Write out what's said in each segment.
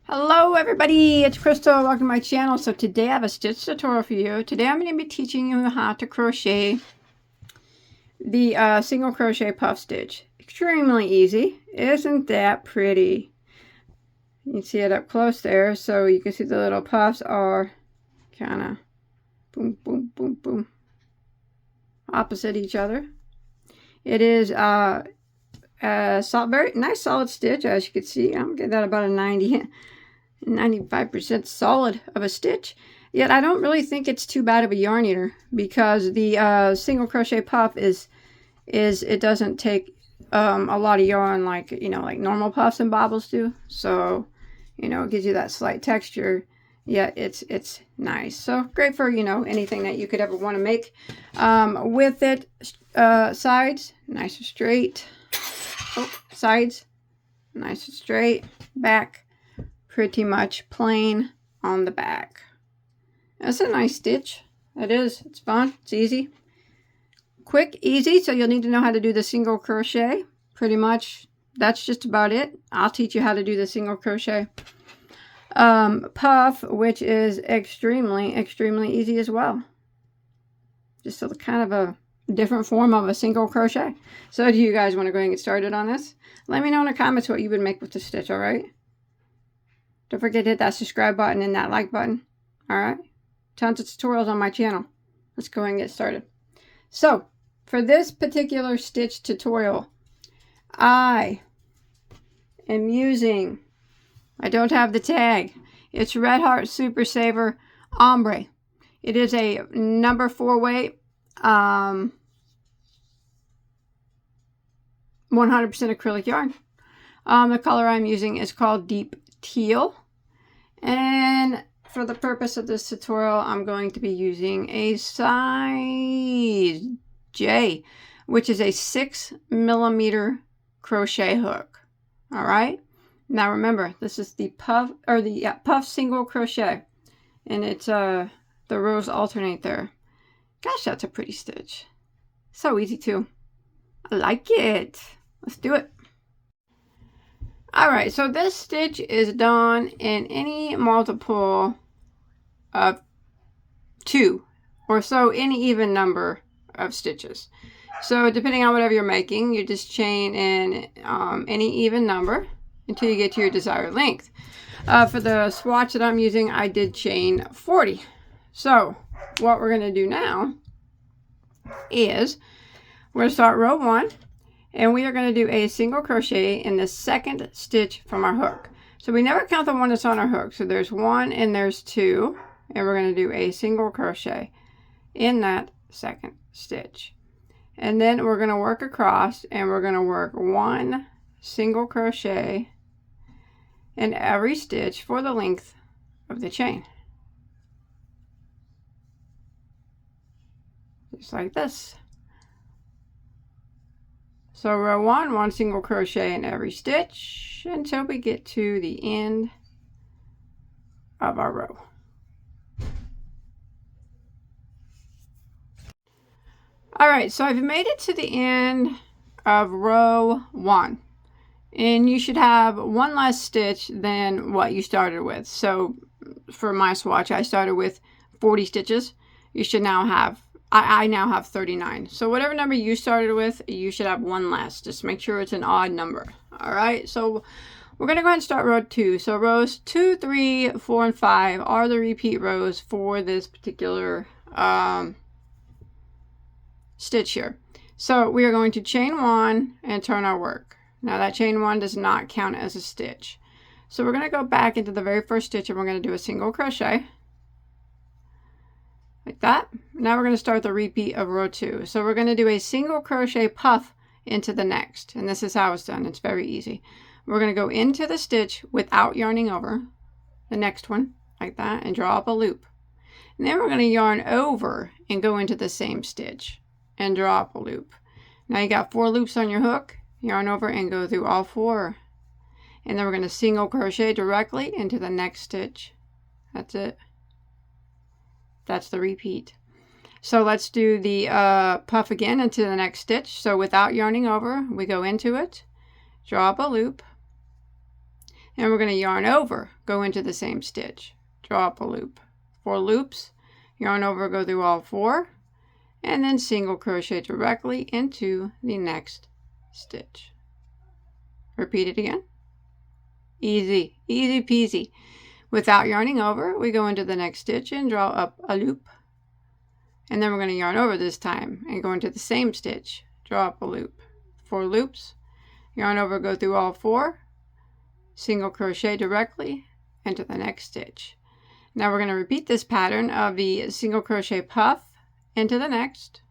Hello everybody, it's Crystal. Welcome to my channel. So today I have a stitch tutorial for you. Today I'm going to be teaching you how to crochet the single crochet puff stitch. Extremely easy. Isn't that pretty? You can see it up close there, so you can see the little puffs are kind of boom, boom, boom, boom, opposite each other. It is very nice solid stitch, as you can see. I'm getting that about a 95% solid of a stitch. Yet I don't really think it's too bad of a yarn eater, because the single crochet puff it doesn't take a lot of yarn like like normal puffs and bobbles do. So it gives you that slight texture. Yet it's nice. So great for anything that you could ever want to make with it. Sides nice and straight. Sides nice and straight. Back pretty much plain on the back. That's a nice stitch. It is. It's fun. It's easy. Quick, easy. So you'll need to know how to do the single crochet. Pretty much that's just about it. I'll teach you how to do the single crochet puff, which is extremely easy as well. Just a kind of a different form of a single crochet. So do you guys want to go ahead and get started on this? Let me know in the comments what you would make with the stitch, all right? Don't forget to hit that subscribe button and that like button. All right? Tons of tutorials on my channel. Let's go ahead and get started. So, for this particular stitch tutorial, I am using, I don't have the tag, it's Red Heart Super Saver Ombre. It is a number 4 weight, 100% acrylic yarn. The color I'm using is called Deep Teal, and for the purpose of this tutorial I'm going to be using a size J, which is a 6mm crochet hook. All right, now remember, this is the puff puff single crochet, and it's the rows alternate there. Gosh, that's a pretty stitch. So easy too. I like it. Let's do it. Alright, so this stitch is done in any multiple of 2 or so, any even number of stitches. So depending on whatever you're making, you just chain in any even number until you get to your desired length. For the swatch that I'm using, I did chain 40. So what we're going to do now is we're going to start row 1. And we are going to do a single crochet in the second stitch from our hook. So we never count the one that's on our hook. So there's 1 and there's 2. And we're going to do a single crochet in that second stitch. And then we're going to work across, and we're going to work 1 single crochet in every stitch for the length of the chain. Just like this. So row 1, 1 single crochet in every stitch until we get to the end of our row. All right, so I've made it to the end of row 1, and you should have 1 less stitch than what you started with. So for my swatch, I started with 40 stitches. You should now have, I now have 39. So whatever number you started with, you should have 1 less. Just make sure it's an odd number. All right, so we're going to go ahead and start row 2. So rows 2, 3, 4, and 5 are the repeat rows for this particular stitch here. So we are going to chain 1 and turn our work. Now that chain 1 does not count as a stitch. So we're going to go back into the very first stitch, and we're going to do a single crochet. Like that. Now we're going to start the repeat of row 2. So we're going to do a single crochet puff into the next. And this is how it's done. It's very easy. We're going to go into the stitch without yarning over the next one, like that, and draw up a loop. And then we're going to yarn over and go into the same stitch and draw up a loop. Now you got 4 loops on your hook. Yarn over and go through all 4. And then we're going to single crochet directly into the next stitch. That's it. That's the repeat. So let's do the puff again into the next stitch. So without yarning over, we go into it, draw up a loop, and we're going to yarn over, go into the same stitch, draw up a loop, 4 loops, yarn over, go through all 4, and then single crochet directly into the next stitch. Repeat it again. Easy, easy peasy. Without yarning over, we go into the next stitch and draw up a loop, and then we're going to yarn over this time and go into the same stitch, draw up a loop, 4 loops, yarn over, go through all 4, single crochet directly into the next stitch. Now we're going to repeat this pattern of the single crochet puff into the next,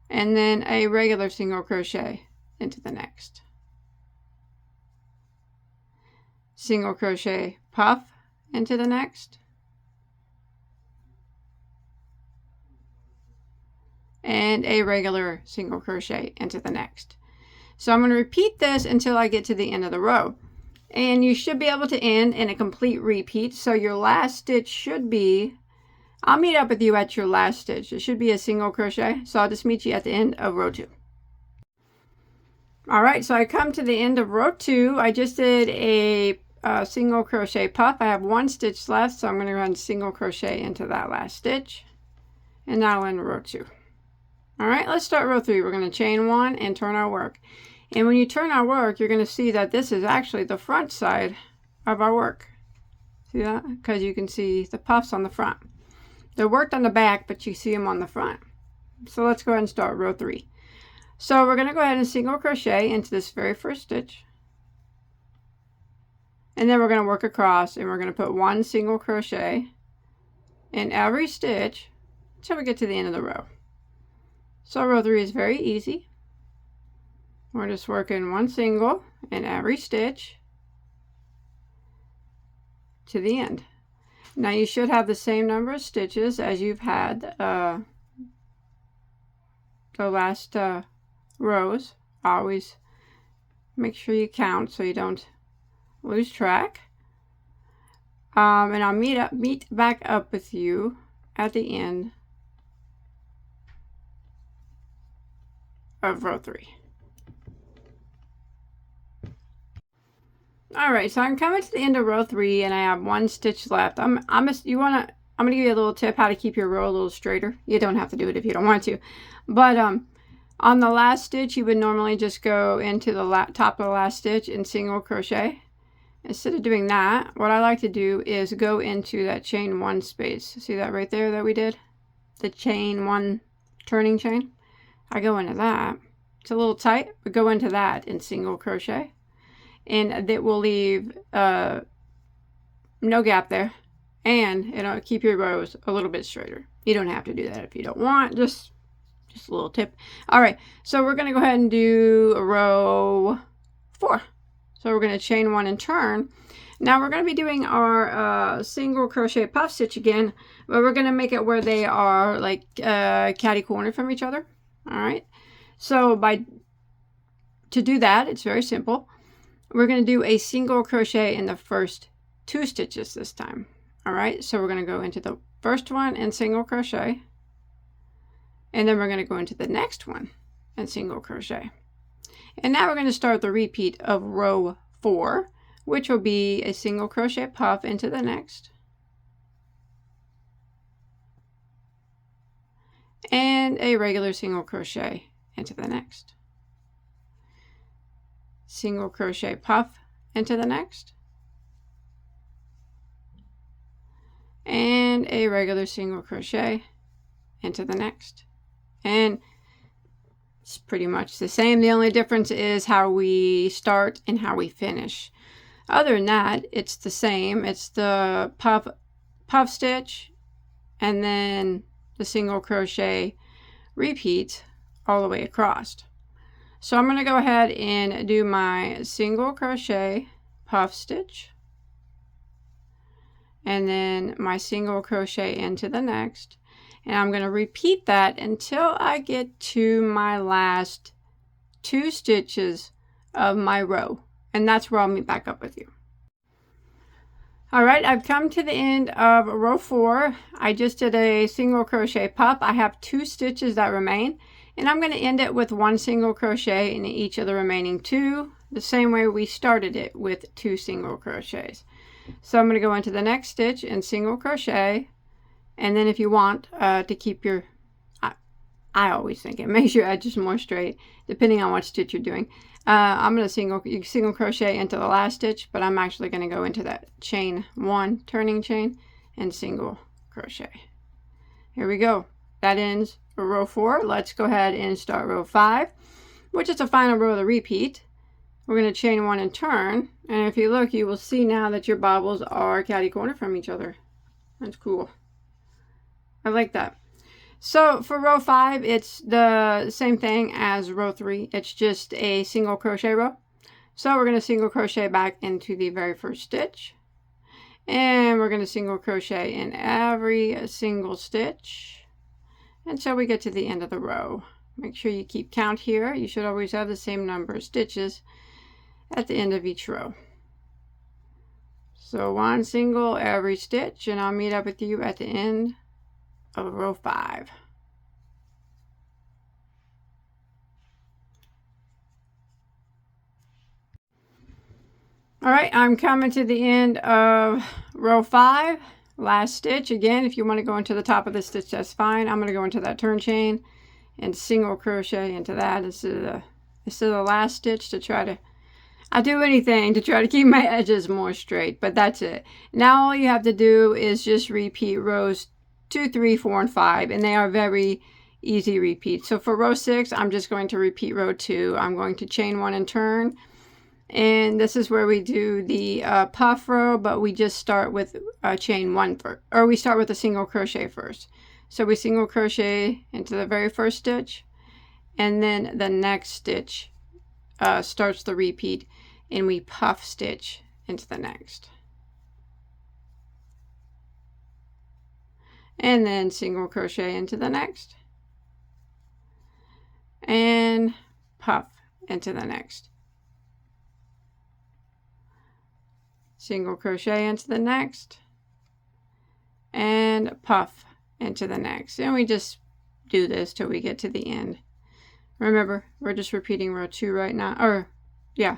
and then a regular single crochet into the next, single crochet puff into the next, and a regular single crochet into the next. So I'm going to repeat this until I get to the end of the row, and you should be able to end in a complete repeat. So your last stitch should be, I'll meet up with you at your last stitch. It should be a single crochet, so I'll just meet you at the end of row 2. All right, so I come to the end of row 2. I just did a single crochet puff. I have 1 stitch left, so I'm going to run single crochet into that last stitch, and now in row 2. All right, let's start row 3. We're going to chain 1 and turn our work. And when you turn our work, you're going to see that this is actually the front side of our work. See that? Because you can see the puffs on the front. They're worked on the back, but you see them on the front. So let's go ahead and start row 3. So we're going to go ahead and single crochet into this very first stitch. And then we're going to work across, and we're going to put 1 single crochet in every stitch until we get to the end of the row. So row 3 is very easy. We're just working 1 single in every stitch to the end. Now you should have the same number of stitches as you've had the last rows. Always make sure you count so you don't lose track. And I'll meet back up with you at the end of row 3. All right, so I'm coming to the end of row 3, and I have 1 stitch left. I'm gonna give you a little tip how to keep your row a little straighter. You don't have to do it if you don't want to, but on the last stitch, you would normally just go into the top of the last stitch and single crochet. Instead of doing that, what I like to do is go into that chain 1 space. See that right there that we did? The chain 1 turning chain. I go into that. It's a little tight, but go into that and single crochet. And that will leave no gap there, and it'll keep your rows a little bit straighter. You don't have to do that if you don't want, just a little tip. All right, so we're going to go ahead and do row 4. So we're going to chain 1 and turn. Now we're going to be doing our single crochet puff stitch again, but we're going to make it where they are like catty corner from each other. All right, so to do that, it's very simple. We're going to do a single crochet in the first 2 stitches this time. All right, so we're going to go into the first one and single crochet, and then we're going to go into the next one and single crochet. And now we're going to start the repeat of row 4, which will be a single crochet puff into the next, and a regular single crochet into the next, single crochet puff into the next, and a regular single crochet into the next. And it's pretty much the same. The only difference is how we start and how we finish. Other than that, it's the same. It's the puff stitch and then the single crochet repeat all the way across. So I'm going to go ahead and do my single crochet puff stitch, and then my single crochet into the next, and I'm going to repeat that until I get to my last 2 stitches of my row, and that's where I'll meet back up with you. All right, I've come to the end of row 4. I just did a single crochet puff. I have 2 stitches that remain, And I'm going to end it with 1 single crochet in each of the remaining 2, the same way we started it with 2 single crochets. So I'm going to go into the next stitch and single crochet, and then if you want to keep your, I always think it makes your edges more straight depending on what stitch you're doing. I'm going to single crochet into the last stitch, but I'm actually going to go into that chain 1 turning chain and single crochet. Here we go. That ends row 4. Let's go ahead and start row 5, which is the final row of the repeat. We're going to chain 1 and turn, and if you look, you will see now that your bobbles are catty corner from each other. That's cool. I like that. So for row 5, it's the same thing as row 3. It's just a single crochet row. So we're going to single crochet back into the very first stitch, and we're going to single crochet in every single stitch until we get to the end of the row. Make sure you keep count here. You should always have the same number of stitches at the end of each row. So 1 single every stitch, and I'll meet up with you at the end of row 5. All right, I'm coming to the end of row 5. Last stitch. Again, if you want to go into the top of the stitch, that's fine. I'm going to go into that turn chain and single crochet into that instead of the last stitch to try to, I'll do anything to try to keep my edges more straight, but that's it. Now all you have to do is just repeat rows 2, 3, 4, and 5, and they are very easy repeats. So for row 6, I'm just going to repeat row 2. I'm going to chain 1 and turn, and this is where we do the puff row, but we just start with chain 1 first, or we start with a single crochet first. So we single crochet into the very first stitch, and then the next stitch starts the repeat, and we puff stitch into the next. And then single crochet into the next, and puff into the next, single crochet into the next, and puff into the next. And we just do this till we get to the end. Remember, we're just repeating row 2 right now, or yeah,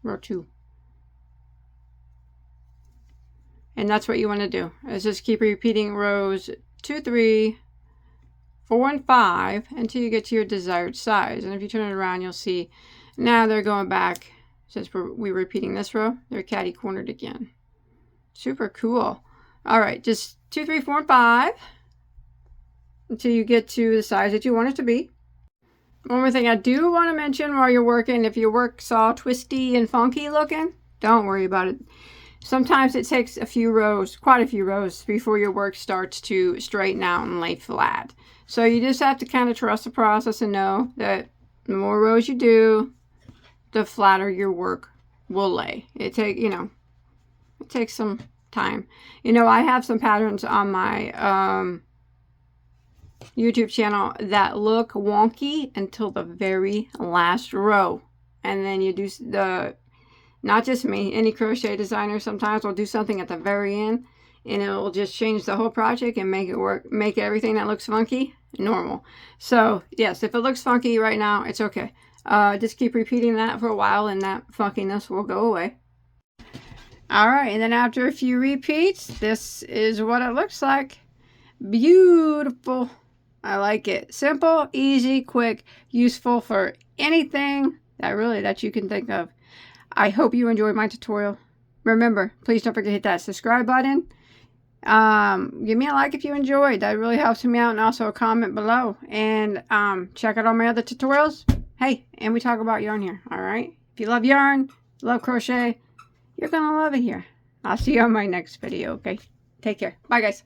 row 2. And that's what you want to do, is just keep repeating rows 2, 3, 4, and 5 until you get to your desired size. And if you turn it around, you'll see now they're going back. Since we're repeating this row, they're catty cornered again. Super cool. All right, just 2, 3, 4, and 5 until you get to the size that you want it to be. One more thing I do want to mention while you're working, if your work's all twisty and funky looking, don't worry about it. Sometimes it takes a few rows, quite a few rows, before your work starts to straighten out and lay flat. So you just have to kind of trust the process and know that the more rows you do, the flatter your work will lay. It takes some time. You know, I have some patterns on my YouTube channel that look wonky until the very last row, and then you do the, not just me, any crochet designer sometimes will do something at the very end, and it will just change the whole project and make it work, make everything that looks funky normal. So yes, if it looks funky right now, it's okay. Just keep repeating that for a while and that funkiness will go away. All right, and then after a few repeats, this is what it looks like. Beautiful. I like it. Simple, easy, quick, useful for anything that you can think of. I hope you enjoyed my tutorial. Remember, please don't forget to hit that subscribe button. Give me a like if you enjoyed. That really helps me out, and also a comment below. And check out all my other tutorials. Hey, and we talk about yarn here, all right? If you love yarn, love crochet, you're going to love it here. I'll see you on my next video, okay? Take care. Bye, guys.